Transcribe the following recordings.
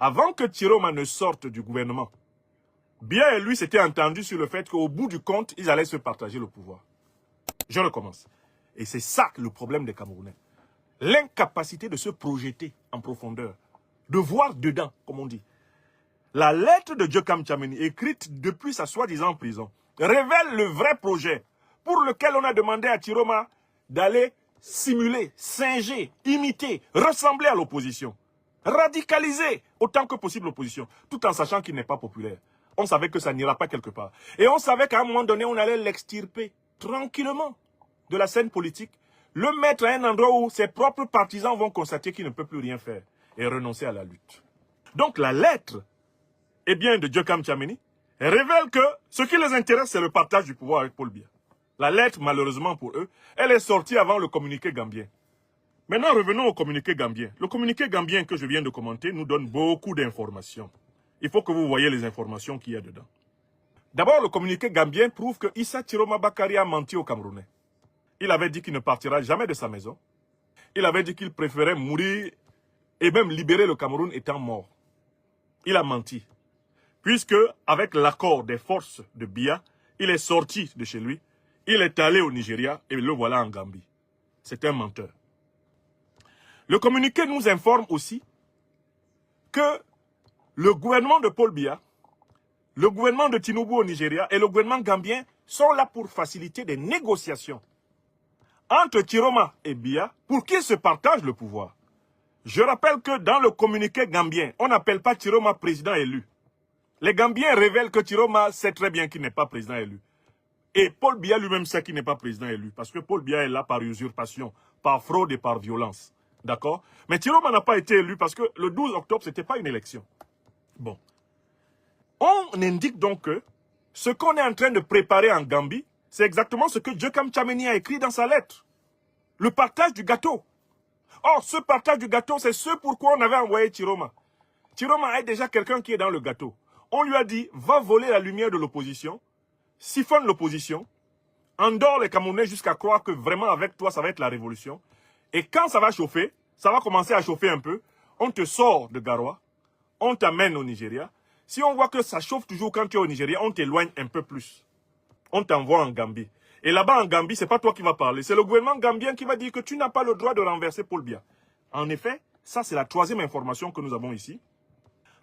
avant que Chiroma ne sorte du gouvernement, Biya et lui s'étaient entendus sur le fait qu'au bout du compte, ils allaient se partager le pouvoir. Je recommence. Et c'est ça le problème des Camerounais. L'incapacité de se projeter en profondeur, de voir dedans, comme on dit. La lettre de Djokam Tchameni, écrite depuis sa soi-disant prison, révèle le vrai projet pour lequel on a demandé à Chiroma d'aller simuler, singer, imiter, ressembler à l'opposition. Radicaliser autant que possible l'opposition, tout en sachant qu'il n'est pas populaire. On savait que ça n'ira pas quelque part. Et on savait qu'à un moment donné, on allait l'extirper tranquillement de la scène politique, le mettre à un endroit où ses propres partisans vont constater qu'il ne peut plus rien faire et renoncer à la lutte. Donc la lettre, de Djokam Tchameni, révèle que ce qui les intéresse, c'est le partage du pouvoir avec Paul Biya. La lettre, malheureusement pour eux, elle est sortie avant le communiqué gambien. Maintenant, revenons au communiqué gambien. Le communiqué gambien que je viens de commenter nous donne beaucoup d'informations. Il faut que vous voyez les informations qu'il y a dedans. D'abord, le communiqué gambien prouve que Issa Chiroma Bakari a menti aux Camerounais. Il avait dit qu'il ne partira jamais de sa maison. Il avait dit qu'il préférait mourir et même libérer le Cameroun étant mort. Il a menti. Puisque, avec l'accord des forces de Biya, il est sorti de chez lui, il est allé au Nigeria et le voilà en Gambie. C'est un menteur. Le communiqué nous informe aussi que le gouvernement de Paul Biya, le gouvernement de Tinubu au Nigeria et le gouvernement gambien sont là pour faciliter des négociations entre Chiroma et Biya pour qu'ils se partagent le pouvoir. Je rappelle que dans le communiqué gambien, on n'appelle pas Chiroma président élu. Les Gambiens révèlent que Chiroma sait très bien qu'il n'est pas président élu. Et Paul Biya lui-même sait qu'il n'est pas président élu. Parce que Paul Biya est là par usurpation, par fraude et par violence. D'accord? Mais Chiroma n'a pas été élu parce que le 12 octobre, ce n'était pas une élection. Bon. On indique donc que ce qu'on est en train de préparer en Gambie, c'est exactement ce que Djokam Tchameni a écrit dans sa lettre. Le partage du gâteau. Or, ce partage du gâteau, c'est ce pourquoi on avait envoyé Chiroma. Chiroma est déjà quelqu'un qui est dans le gâteau. On lui a dit, va voler la lumière de l'opposition, siphonne l'opposition, endort les Camerounais jusqu'à croire que vraiment avec toi, ça va être la révolution. Et quand ça va chauffer, ça va commencer à chauffer un peu, on te sort de Garoua, on t'amène au Nigeria. Si on voit que ça chauffe toujours quand tu es au Nigeria, on t'éloigne un peu plus. On t'envoie en Gambie. Et là-bas en Gambie, ce n'est pas toi qui vas parler, c'est le gouvernement gambien qui va dire que tu n'as pas le droit de renverser Paul Biya. En effet, ça c'est la troisième information que nous avons ici.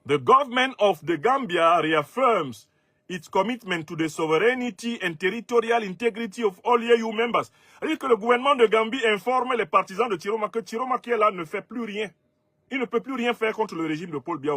The government of the Gambia reaffirms its commitment to the sovereignty and territorial integrity of all EU members. C'est-à-dire que le gouvernement de Gambie informe les partisans de Chiroma que Chiroma qui est là ne fait plus rien. Il ne peut plus rien faire contre le régime de Paul Biya.